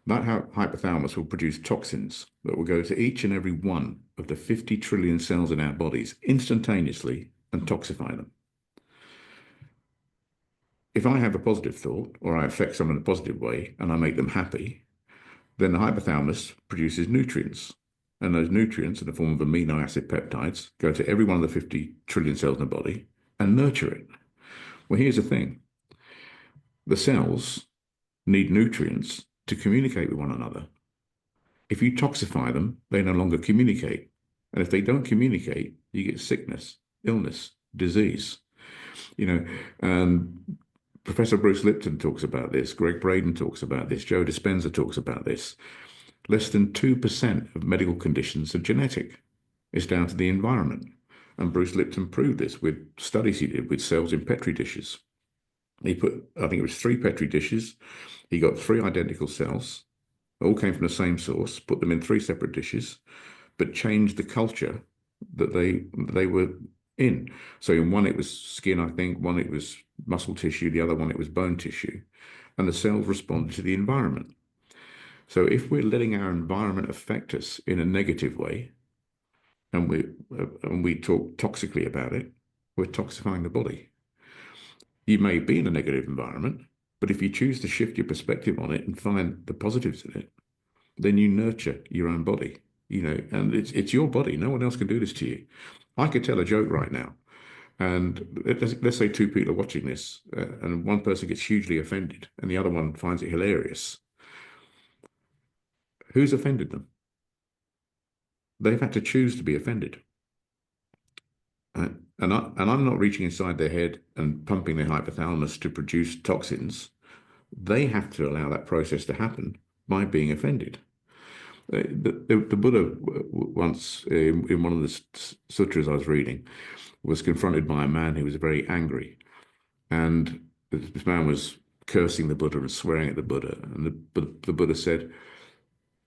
that hypothalamus will produce toxins that will go to each and every one of the 50 trillion cells in our bodies instantaneously and toxify them. If I have a positive thought, or I affect someone in a positive way and I make them happy, then the hypothalamus produces nutrients. And those nutrients, in the form of amino acid peptides, go to every one of the 50 trillion cells in the body and nurture it. Well, here's the thing. The cells need nutrients to communicate with one another. If you toxify them, they no longer communicate. And if they don't communicate, you get sickness, illness, disease. Professor Bruce Lipton talks about this. Greg Braden talks about this. Joe Dispenza talks about this. Less than 2% of medical conditions are genetic. It's down to the environment. And Bruce Lipton proved this with studies he did with cells in Petri dishes. He put, I think it was 3 Petri dishes. He got 3 identical cells, all came from the same source, put them in 3 separate dishes, but changed the culture that they were in. So in one it was skin, I think, one it was muscle tissue, the other one it was bone tissue. And the cells responded to the environment. So if we're letting our environment affect us in a negative way, and we talk toxically about it, we're toxifying the body. You may be in a negative environment, but if you choose to shift your perspective on it and find the positives in it, then you nurture your own body, and it's your body. No one else can do this to you. I could tell a joke right now, and let's say two people are watching this, and one person gets hugely offended and the other one finds it hilarious. Who's offended them? They've had to choose to be offended. And I'm not reaching inside their head and pumping their hypothalamus to produce toxins. They have to allow that process to happen by being offended. The Buddha once, in one of the sutras I was reading, was confronted by a man who was very angry. And this man was cursing the Buddha and swearing at the Buddha. And the Buddha said,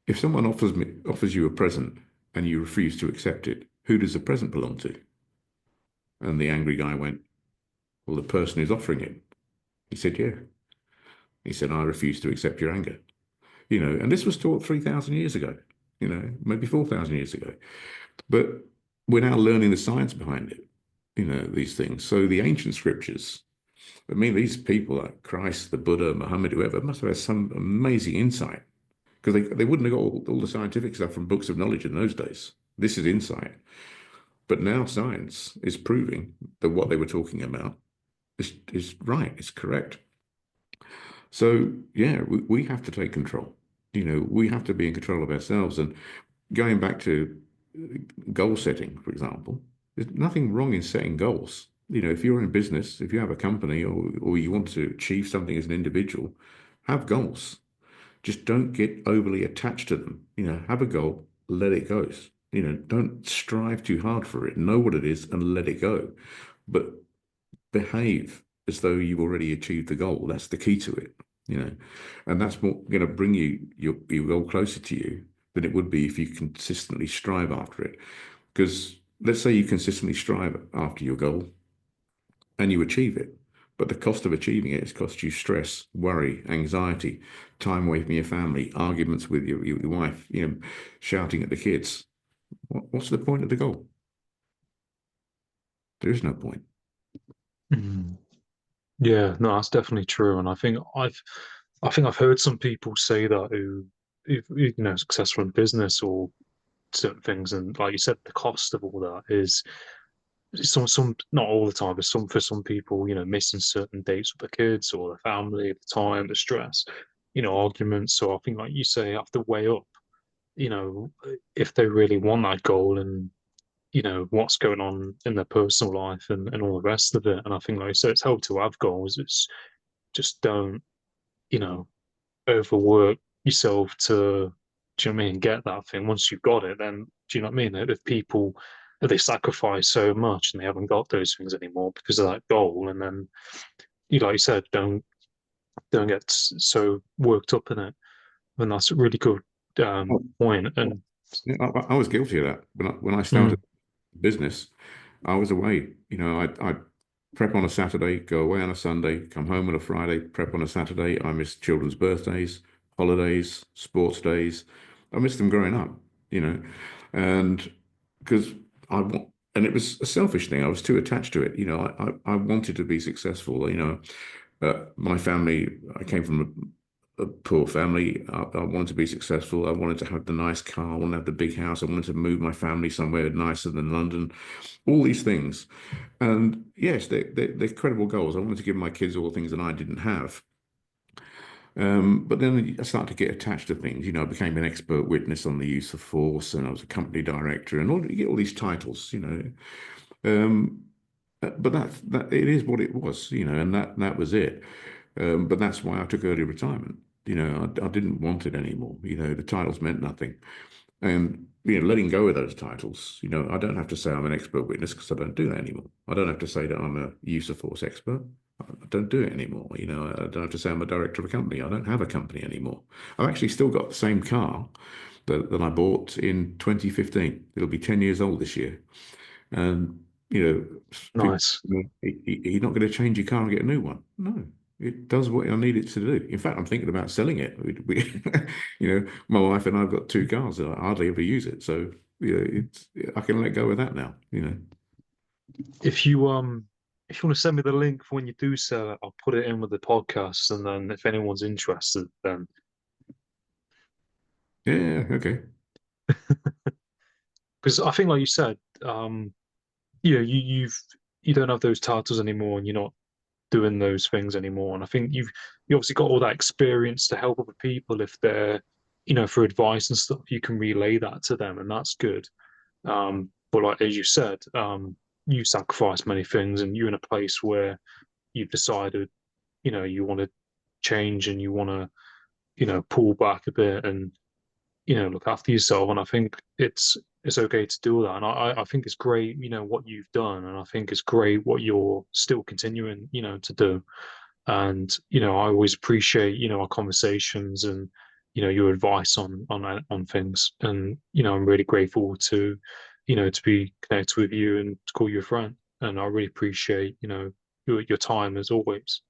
if someone offers you a present and you refuse to accept it, who does the present belong to? And the angry guy went, well, the person who's offering it. He said, yeah. He said, I refuse to accept your anger. And this was taught 3,000 years ago, maybe 4,000 years ago. But we're now learning the science behind it, these things. So the ancient scriptures, I mean, these people like Christ, the Buddha, Muhammad, whoever, must have had some amazing insight, because they wouldn't have got all the scientific stuff from books of knowledge in those days. This is insight. But now science is proving that what they were talking about is right, it's correct. So, yeah, we have to take control. We have to be in control of ourselves. And going back to goal setting, for example, there's nothing wrong in setting goals. If you're in business, if you have a company, or you want to achieve something as an individual, have goals. Just don't get overly attached to them. Have a goal, let it go. Don't strive too hard for it. Know what it is and let it go. But behave as though you've already achieved the goal. That's the key to it, and that's more going to bring your goal closer to you than it would be if you consistently strive after it. Because let's say you consistently strive after your goal and you achieve it, but the cost of achieving it has cost you stress, worry, anxiety, time away from your family, arguments with your wife, shouting at the kids. What's the point of the goal? There is no point. Mm. Yeah, no, that's definitely true. And I think I've heard some people say that who successful in business or certain things, and like you said, the cost of all that is some not all the time, but for some people, missing certain dates with the kids or the family, the time, the stress, arguments. So I think, like you say, you have to weigh up, if they really want that goal and what's going on in their personal life and all the rest of it. And I think, like you said, it's helpful to have goals. It's just don't, overwork yourself to, do you know what I mean, get that thing. Once you've got it, then do you know what I mean? If they sacrifice so much and they haven't got those things anymore because of that goal, and then like you said, don't get so worked up in it. And that's a really good point. And I was guilty of that when I started business. I was away. I'd prep on a Saturday, go away on a Sunday, come home on a Friday, prep on a Saturday. I missed children's birthdays, holidays, sports days. I missed them growing up, and because and it was a selfish thing. I was too attached to it. I wanted to be successful. My family, I came from a poor family. I wanted to be successful. I wanted to have the nice car. I wanted to have the big house. I wanted to move my family somewhere nicer than London. All these things. And yes, they're credible goals. I wanted to give my kids all the things that I didn't have. But then I started to get attached to things. I became an expert witness on the use of force, and I was a company director, and you get all these titles. But that it is what it was, and that was it. But that's why I took early retirement. I didn't want it anymore. The titles meant nothing. And, letting go of those titles, I don't have to say I'm an expert witness because I don't do that anymore. I don't have to say that I'm a use of force expert. I don't do it anymore. I don't have to say I'm a director of a company. I don't have a company anymore. I've actually still got the same car that I bought in 2015. It'll be 10 years old this year. And, people, nice. you're not going to change your car and get a new one. No, it does what I need it to do. In fact, I'm thinking about selling it. My wife and I've got two cars. I hardly ever use it, so I can let go of that now. If you want to send me the link for when you do sell it, I'll put it in with the podcast, and then if anyone's interested, then Yeah, okay. because I think, like you said, you know, you don't have those titles anymore, and you're not doing those things anymore. And I think you obviously got all that experience to help other people if they're, you know, for advice and stuff. You can relay that to them, and that's good. But like as you said, you sacrifice many things, and you're in a place where you've decided, you know, you want to change and you want to, you know, pull back a bit and, you know, look after yourself. And I think it's okay to do that. And I think it's great, you know, what you've done, and I think it's great what you're still continuing, you know, to do. And you know, I always appreciate, you know, our conversations and, you know, your advice on things. And you know, I'm really grateful to, you know, to be connected with you and to call you a friend. And I really appreciate, you know, your time as always.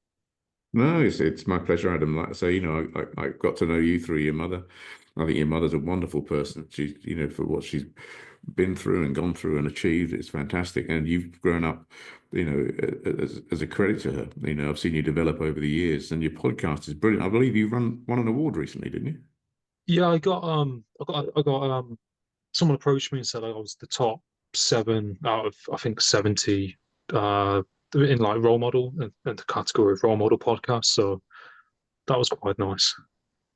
No, it's my pleasure, Adam. Like I say, I got to know you through your mother. I think your mother's a wonderful person. She's, for what she's been through and gone through and achieved, it's fantastic. And you've grown up, as a credit to her. I've seen you develop over the years, and your podcast is brilliant. I believe you won an award recently, didn't you? Yeah, I got someone approached me and said I was the top 7 out of I think 70 in like role model and the category of role model podcast. So that was quite nice.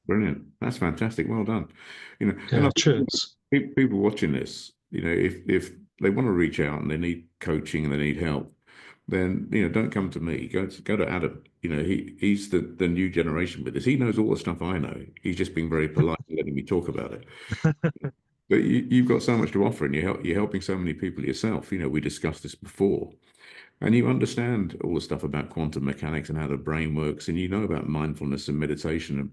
Brilliant. That's fantastic. Well done. And I Yeah, think cheers. people watching this, if they want to reach out and they need coaching and they need help, then don't come to me. Go to Adam. He's the new generation with this. He knows all the stuff I know. He's just being very polite and letting me talk about it. But you've got so much to offer, and you're helping so many people yourself. We discussed this before, and you understand all the stuff about quantum mechanics and how the brain works, and you know about mindfulness and meditation, and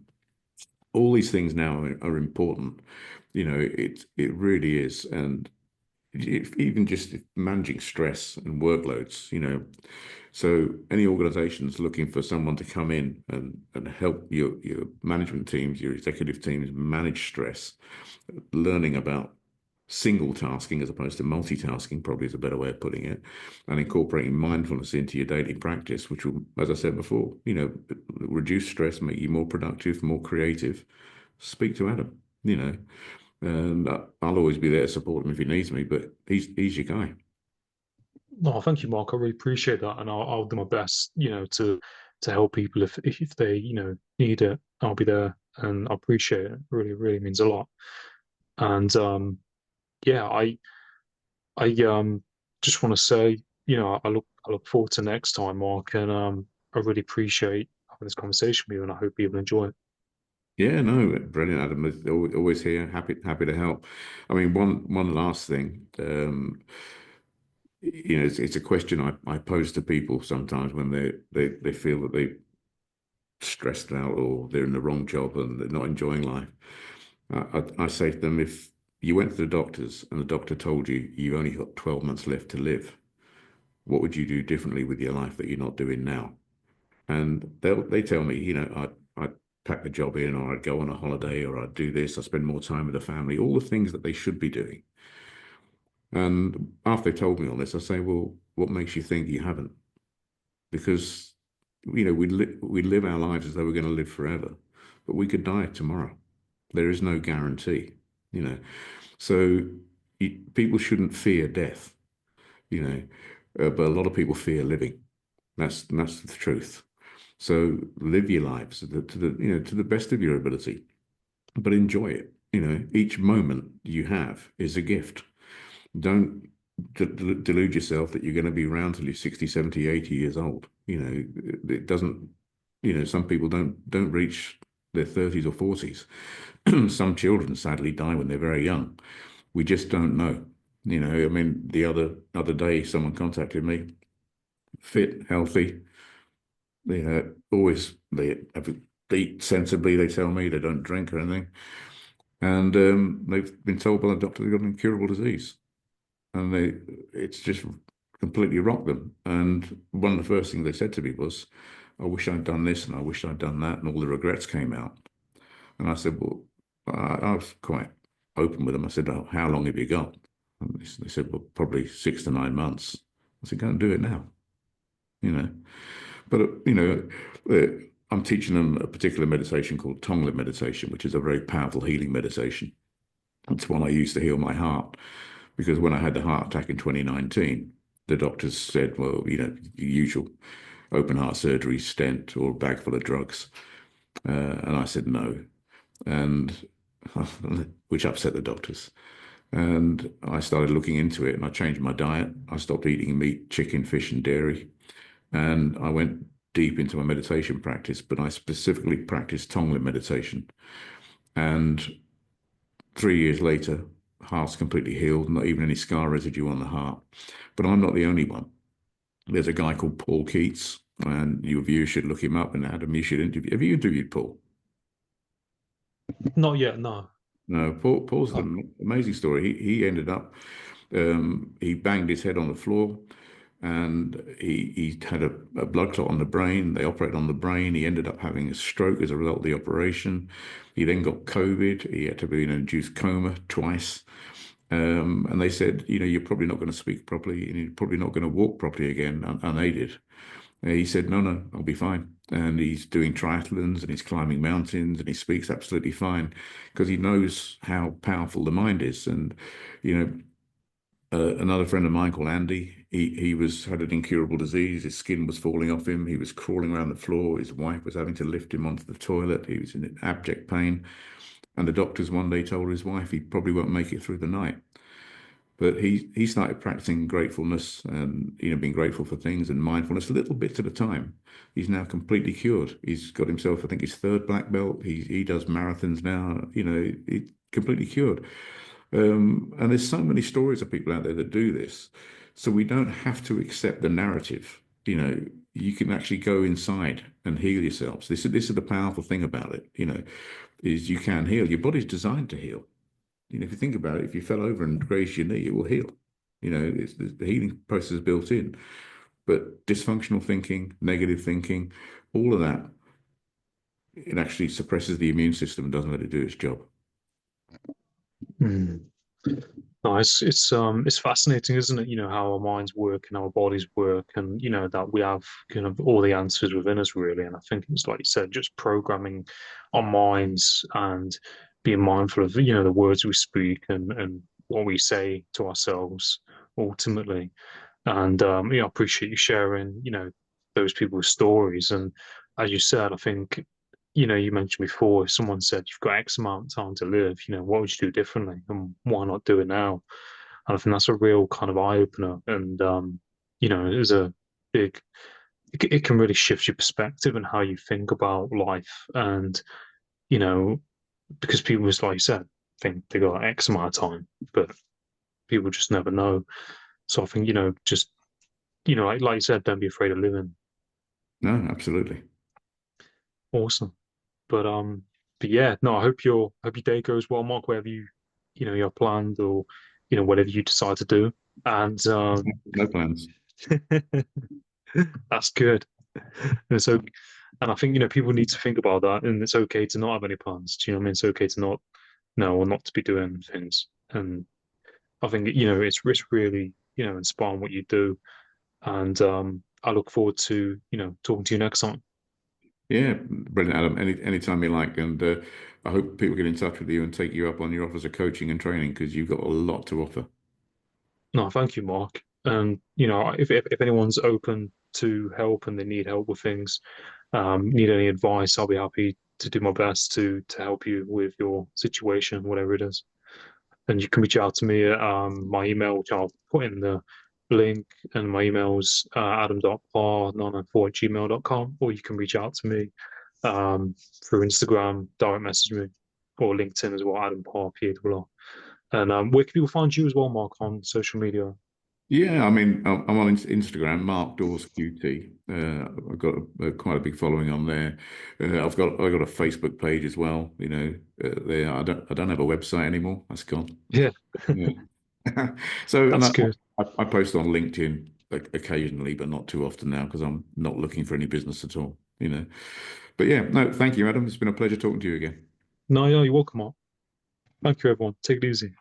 all these things now are important. It really is, and even just managing stress and workloads. So any organizations looking for someone to come in and help your management teams, your executive teams manage stress, learning about single tasking as opposed to multitasking, probably is a better way of putting it, and incorporating mindfulness into your daily practice, which will, as I said before, reduce stress, make you more productive, more creative. Speak to Adam, and I'll always be there to support him if he needs me, but he's your guy. No, thank you, Mark. I really appreciate that, and I'll do my best, you know, to help people if they, you know, need it. I'll be there, and I appreciate it. Really, really means a lot. And yeah, I just want to say, you know, I look forward to next time, Mark, and I really appreciate having this conversation with you, and I hope people enjoy it. Yeah, no, brilliant, Adam. Always here, happy to help. I mean, one last thing. It's a question I pose to people sometimes when they feel that they're stressed out or they're in the wrong job and they're not enjoying life. I say to them, if you went to the doctors and the doctor told you you only got 12 months left to live, what would you do differently with your life that you're not doing now? And they tell me, I'd pack the job in, or I'd go on a holiday, or I'd do this, I'd spend more time with the family, all the things that they should be doing. And after they told me all this, I say, well, what makes you think you haven't? Because, we live our lives as though we're going to live forever, but we could die tomorrow. There is no guarantee, you know. So people shouldn't fear death, you know, but a lot of people fear living. That's the truth. So live your lives to the best of your ability, but enjoy it. Each moment you have is a gift. Don't delude yourself that you're going to be around till you're 60, 70, 80 years old. It doesn't, some people don't reach their 30s or 40s. Some children sadly die when they're very young. We just don't know. I mean, the other day, someone contacted me, fit, healthy. They eat sensibly. They tell me they don't drink or anything, and they've been told by the doctor they've got an incurable disease, and it's just completely rocked them. And one of the first things they said to me was, "I wish I'd done this and I wish I'd done that," and all the regrets came out. And I said, "Well," I was quite open with them. I said, "Oh, how long have you got?" And they said, "Well, probably 6 to 9 months." I said, go and do it now, you know. But, I'm teaching them a particular meditation called tongue meditation, which is a very powerful healing meditation. It's one I used to heal my heart, because when I had the heart attack in 2019, the doctors said, well, the usual open heart surgery, stent, or a bag full of drugs. And I said no, and which upset the doctors. And I started looking into it, and I changed my diet. I stopped eating meat, chicken, fish, and dairy. And I went deep into my meditation practice, but I specifically practiced tongue meditation. And 3 years later, heart's completely healed, not even any scar residue on the heart. But I'm not the only one. There's a guy called Paul Keats, and your viewers should look him up. And Adam, you should interview. Have you interviewed Paul? Not yet, no. No, Paul's an amazing story. He ended up, he banged his head on the floor, and he had a blood clot on the brain. They operated on the brain. He ended up having a stroke as a result of the operation. He then got COVID. He had to be in an induced coma twice. And they said, you're probably not going to speak properly, and you're probably not going to walk properly again unaided. He said, no, I'll be fine. And he's doing triathlons, and he's climbing mountains, and he speaks absolutely fine, because he knows how powerful the mind is. And, another friend of mine called Andy, he had an incurable disease. His skin was falling off him. He was crawling around the floor. His wife was having to lift him onto the toilet. He was in abject pain. And the doctors one day told his wife he probably won't make it through the night. But he started practicing gratefulness and, being grateful for things and mindfulness little bits at a time. He's now completely cured. He's got himself, I think, his third black belt. He does marathons now, he's completely cured. And there's so many stories of people out there that do this. So we don't have to accept the narrative. You can actually go inside and heal yourselves. This is the powerful thing about it, is you can heal. Your body's designed to heal. If you think about it, if you fell over and grazed your knee, it will heal. The healing process is built in. But dysfunctional thinking, negative thinking, all of that, it actually suppresses the immune system and doesn't let it do its job. No, it's fascinating, isn't it? How our minds work and our bodies work, and that we have kind of all the answers within us, really. And I think it's like you said, just programming our minds and being mindful of the words we speak and what we say to ourselves ultimately. And I appreciate you sharing those people's stories. And as you said, I think you mentioned before, if someone said you've got X amount of time to live, what would you do differently, and why not do it now? And I think that's a real kind of eye opener, and it is a big. It can really shift your perspective and how you think about life, and because people, just like you said, think they got X amount of time, but people just never know. So I think just like you said, don't be afraid of living. No, absolutely. Awesome. But yeah, no, I hope your day goes well, Mark, whatever you're planned, or whatever you decide to do. And No plans. that's good. And so, and I think people need to think about that, and it's okay to not have any plans. Do you know what I mean? It's okay to not know, or not to be doing things. And I think it's really inspiring what you do, and I look forward to talking to you next time. Yeah, brilliant, Adam. Anytime you like. And I hope people get in touch with you and take you up on your offers of coaching and training, because you've got a lot to offer. No, thank you, Mark. And if anyone's open to help and they need help with things, need any advice, I'll be happy to do my best to help you with your situation, whatever it is. And you can reach out to me at my email, which I'll put in the link, and my email's adam.parr994@gmail.com, or you can reach out to me through Instagram, direct message me, or LinkedIn as well, Adam Parr, P-A-R-R. And where can people find you as well, Mark, on social media? Yeah, I mean, I'm on Instagram, Mark Dawes QT. I've got quite a big following on there. I've got a Facebook page as well. There. I don't have a website anymore. That's gone. Yeah, Yeah. So, and that's good. I post on LinkedIn occasionally, but not too often now, because I'm not looking for any business at all. But yeah, no, thank you, Adam. It's been a pleasure talking to you again. No, yeah, you're welcome, Mark. Thank you, everyone. Take it easy.